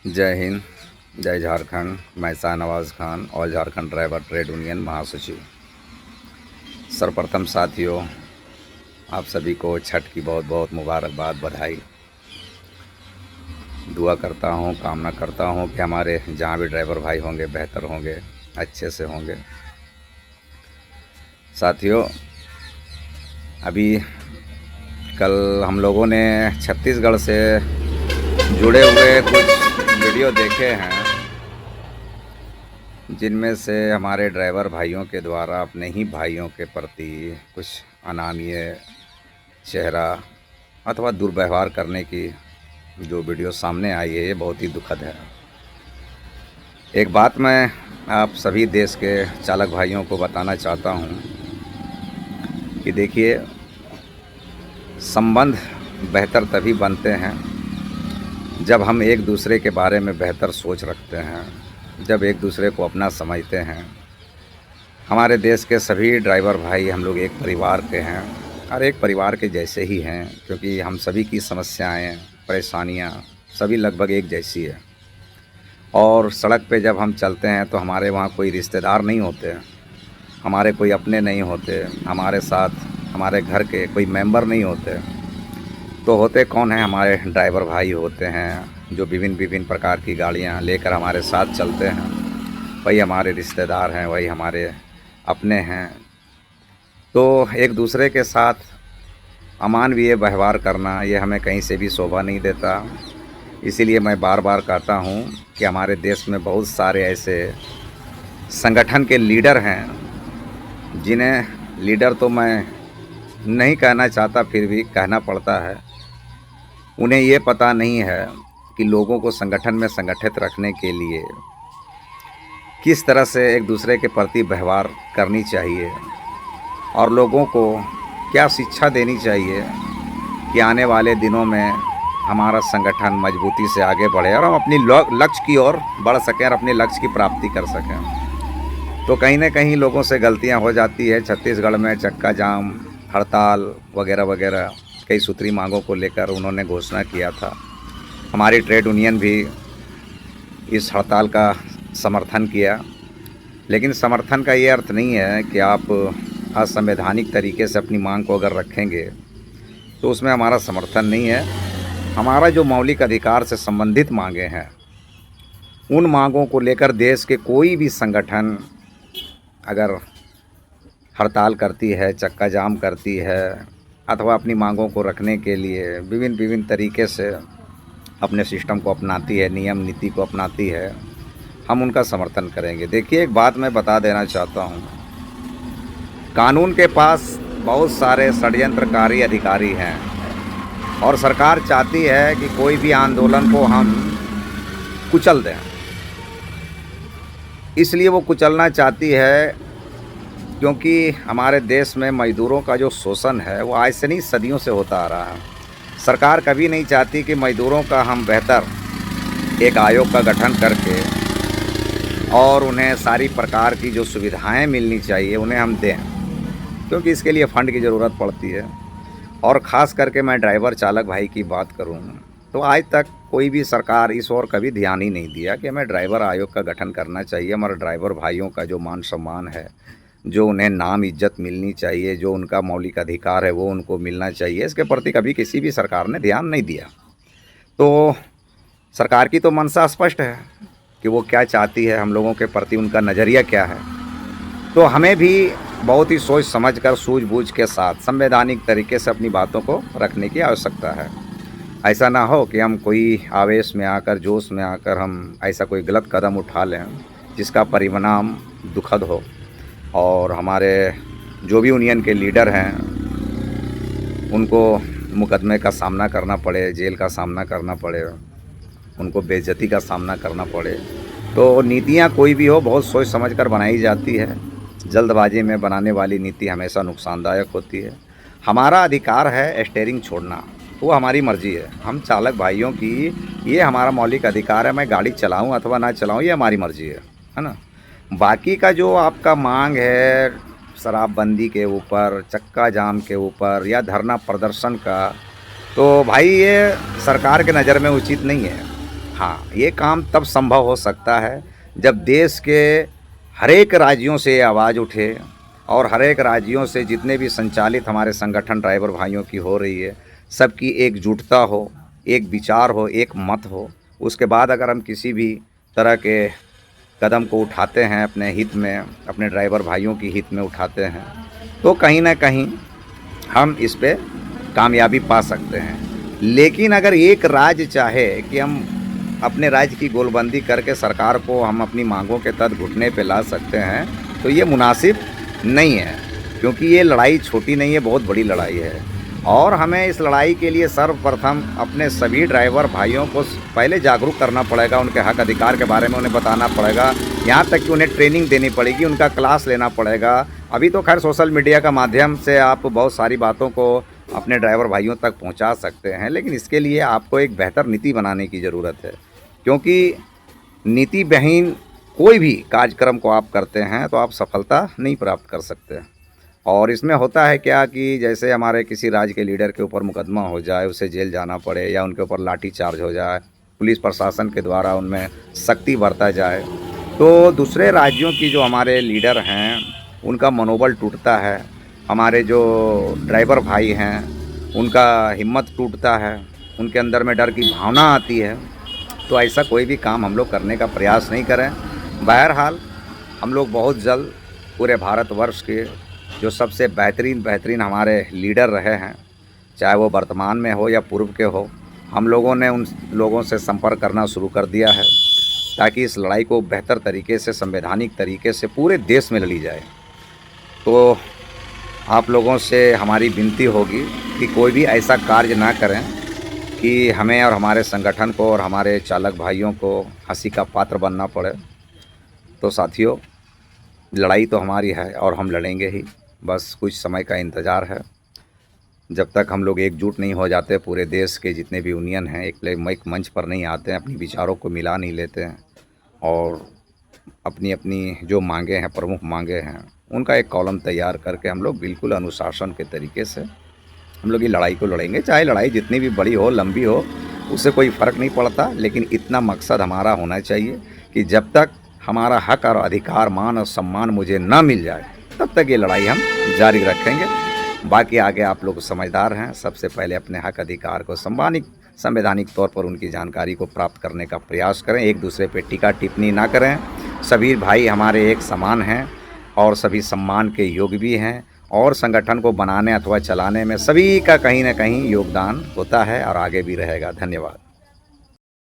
जय हिंद, जय झारखंड। मैं Shahnawaz Khan, all Jharkhand driver trade union महासचिव। सर्वप्रथम साथियों, आप सभी को छठ की बहुत बहुत मुबारकबाद, बधाई। दुआ करता हूँ, कामना करता हूँ कि हमारे जहाँ भी ड्राइवर भाई होंगे बेहतर होंगे, अच्छे से होंगे। साथियों, अभी कल हम लोगों ने छत्तीसगढ़ से जुड़े हुए कुछ वीडियो देखे हैं, जिनमें से हमारे ड्राइवर भाइयों के द्वारा अपने ही भाइयों के प्रति कुछ अनामीय चेहरा अथवा दुर्व्यवहार करने की जो वीडियो सामने आई है, ये बहुत ही दुखद है। एक बात मैं आप सभी देश के चालक भाइयों को बताना चाहता हूँ कि देखिए, संबंध बेहतर तभी बनते हैं जब हम एक दूसरे के बारे में बेहतर सोच रखते हैं, जब एक दूसरे को अपना समझते हैं। हमारे देश के सभी ड्राइवर भाई हम लोग एक परिवार के हैं और एक परिवार के जैसे ही हैं, क्योंकि हम सभी की समस्याएं, परेशानियां सभी लगभग एक जैसी है। और सड़क पे जब हम चलते हैं तो हमारे वहाँ कोई रिश्तेदार नहीं होते, हमारे कोई अपने नहीं होते, हमारे साथ हमारे घर के कोई मेंबर नहीं होते, तो होते कौन हैं? हमारे ड्राइवर भाई होते हैं, जो विभिन्न विभिन्न प्रकार की गाड़ियां लेकर हमारे साथ चलते हैं। वही हमारे रिश्तेदार हैं, वही हमारे अपने हैं। तो एक दूसरे के साथ अमानवीय व्यवहार करना, ये हमें कहीं से भी शोभा नहीं देता। इसीलिए मैं बार बार कहता हूँ कि हमारे देश में बहुत सारे ऐसे संगठन के लीडर हैं, जिन्हें लीडर तो मैं नहीं कहना चाहता, फिर भी कहना पड़ता है। उन्हें ये पता नहीं है कि लोगों को संगठन में संगठित रखने के लिए किस तरह से एक दूसरे के प्रति व्यवहार करनी चाहिए और लोगों को क्या शिक्षा देनी चाहिए कि आने वाले दिनों में हमारा संगठन मजबूती से आगे बढ़े और हम अपनी लक्ष्य की ओर बढ़ सकें और अपने लक्ष्य की प्राप्ति कर सकें। तो कहीं ना कहीं लोगों से गलतियां हो जाती है। छत्तीसगढ़ में चक्का जाम, हड़ताल वगैरह वगैरह कई सूत्री मांगों को लेकर उन्होंने घोषणा किया था। हमारी ट्रेड यूनियन भी इस हड़ताल का समर्थन किया, लेकिन समर्थन का ये अर्थ नहीं है कि आप असंवैधानिक तरीके से अपनी मांग को अगर रखेंगे तो उसमें हमारा समर्थन नहीं है। हमारा जो मौलिक अधिकार से संबंधित मांगे हैं, उन मांगों को लेकर देश के कोई भी संगठन अगर हड़ताल करती है, चक्का जाम करती है अथवा अपनी मांगों को रखने के लिए विभिन्न विभिन्न तरीके से अपने सिस्टम को अपनाती है, नियम नीति को अपनाती है, हम उनका समर्थन करेंगे। देखिए, एक बात मैं बता देना चाहता हूँ, कानून के पास बहुत सारे षड्यंत्रकारी अधिकारी हैं और सरकार चाहती है कि कोई भी आंदोलन को हम कुचल दें। इसलिए वो कुचलना चाहती है क्योंकि हमारे देश में मज़दूरों का जो शोषण है वो आज से नहीं, सदियों से होता आ रहा है। सरकार कभी नहीं चाहती कि मज़दूरों का हम बेहतर एक आयोग का गठन करके और उन्हें सारी प्रकार की जो सुविधाएं मिलनी चाहिए उन्हें हम दें, क्योंकि इसके लिए फ़ंड की ज़रूरत पड़ती है। और ख़ास करके मैं ड्राइवर चालक भाई की बात करूं तो आज तक कोई भी सरकार इस ओर कभी ध्यान ही नहीं दिया कि हमें ड्राइवर आयोग का गठन करना चाहिए। हमारे ड्राइवर भाइयों का जो मान सम्मान है, जो उन्हें नाम इज्जत मिलनी चाहिए, जो उनका मौलिक अधिकार है वो उनको मिलना चाहिए, इसके प्रति कभी किसी भी सरकार ने ध्यान नहीं दिया। तो सरकार की तो मंशा स्पष्ट है कि वो क्या चाहती है, हम लोगों के प्रति उनका नज़रिया क्या है। तो हमें भी बहुत ही सोच समझकर, सूझबूझ के साथ संवैधानिक तरीके से अपनी बातों को रखने की आवश्यकता है। ऐसा ना हो कि हम कोई आवेश में आकर, जोश में आकर हम ऐसा कोई गलत कदम उठा लें जिसका परिणाम दुखद हो और हमारे जो भी यूनियन के लीडर हैं उनको मुकदमे का सामना करना पड़े, जेल का सामना करना पड़े, उनको बेइज्जती का सामना करना पड़े। तो नीतियाँ कोई भी हो, बहुत सोच समझकर बनाई जाती है। जल्दबाजी में बनाने वाली नीति हमेशा नुकसानदायक होती है। हमारा अधिकार है स्टीयरिंग छोड़ना, वो हमारी मर्ज़ी है। हम चालक भाइयों की ये हमारा मौलिक अधिकार है। मैं गाड़ी चलाऊं अथवा ना चलाऊं, ये हमारी मर्ज़ी है ना। बाकी का जो आपका मांग है शराबबंदी के ऊपर, चक्का जाम के ऊपर या धरना प्रदर्शन का, तो भाई ये सरकार के नज़र में उचित नहीं है। हाँ, ये काम तब संभव हो सकता है जब देश के हर एक राज्यों से ये आवाज़ उठे और हर एक राज्यों से जितने भी संचालित हमारे संगठन ड्राइवर भाइयों की हो रही है, सबकी एकजुटता हो, एक विचार हो, एक मत हो। उसके बाद अगर हम किसी भी तरह के कदम को उठाते हैं अपने हित में, अपने ड्राइवर भाइयों की हित में उठाते हैं, तो कहीं ना कहीं हम इस पे कामयाबी पा सकते हैं। लेकिन अगर एक राज्य चाहे कि हम अपने राज्य की गोलबंदी करके सरकार को हम अपनी मांगों के तहत घुटने पे ला सकते हैं, तो ये मुनासिब नहीं है, क्योंकि ये लड़ाई छोटी नहीं है, बहुत बड़ी लड़ाई है। और हमें इस लड़ाई के लिए सर्वप्रथम अपने सभी ड्राइवर भाइयों को पहले जागरूक करना पड़ेगा, उनके हक अधिकार के बारे में उन्हें बताना पड़ेगा, यहाँ तक कि उन्हें ट्रेनिंग देनी पड़ेगी, उनका क्लास लेना पड़ेगा। अभी तो खैर सोशल मीडिया का माध्यम से आप बहुत सारी बातों को अपने ड्राइवर भाइयों तक पहुँचा सकते हैं, लेकिन इसके लिए आपको एक बेहतर नीति बनाने की ज़रूरत है, क्योंकि नीति विहीन कोई भी कार्यक्रम को आप करते हैं तो आप सफलता नहीं प्राप्त कर सकते। और इसमें होता है क्या कि जैसे हमारे किसी राज्य के लीडर के ऊपर मुकदमा हो जाए, उसे जेल जाना पड़े, या उनके ऊपर लाठी चार्ज हो जाए, पुलिस प्रशासन के द्वारा उनमें सख्ती बरता जाए, तो दूसरे राज्यों की जो हमारे लीडर हैं उनका मनोबल टूटता है, हमारे जो ड्राइवर भाई हैं उनका हिम्मत टूटता है, उनके अंदर में डर की भावना आती है। तो ऐसा कोई भी काम हम लोग करने का प्रयास नहीं करें। बहरहाल हम लोग बहुत जल्द पूरे भारतवर्ष के जो सबसे बेहतरीन हमारे लीडर रहे हैं, चाहे वो वर्तमान में हो या पूर्व के हो, हम लोगों ने उन लोगों से संपर्क करना शुरू कर दिया है, ताकि इस लड़ाई को बेहतर तरीके से, संवैधानिक तरीके से पूरे देश में लड़ी जाए। तो आप लोगों से हमारी विनती होगी कि कोई भी ऐसा कार्य ना करें कि हमें और हमारे संगठन को और हमारे चालक भाइयों को हंसी का पात्र बनना पड़े। तो साथियों, लड़ाई तो हमारी है और हम लड़ेंगे ही, बस कुछ समय का इंतज़ार है। जब तक हम लोग एकजुट नहीं हो जाते, पूरे देश के जितने भी यूनियन हैं एक मंच पर नहीं आते हैं, अपनी विचारों को मिला नहीं लेते हैं और अपनी अपनी जो मांगे हैं, प्रमुख मांगे हैं, उनका एक कॉलम तैयार करके हम लोग बिल्कुल अनुशासन के तरीके से हम लोग ये लड़ाई को लड़ेंगे। चाहे लड़ाई जितनी भी बड़ी हो, लंबी हो, उससे कोई फ़र्क नहीं पड़ता, लेकिन इतना मकसद हमारा होना चाहिए कि जब तक हमारा हक और अधिकार, मान और सम्मान मुझे ना मिल जाए, तब तक ये लड़ाई हम जारी रखेंगे। बाकी आगे आप लोग समझदार हैं, सबसे पहले अपने हक अधिकार को संवैधानिक तौर पर उनकी जानकारी को प्राप्त करने का प्रयास करें, एक दूसरे पे टीका टिप्पणी ना करें। सभी भाई हमारे एक समान हैं और सभी सम्मान के योग्य भी हैं, और संगठन को बनाने अथवा चलाने में सभी का कहीं ना कहीं योगदान होता है और आगे भी रहेगा। धन्यवाद।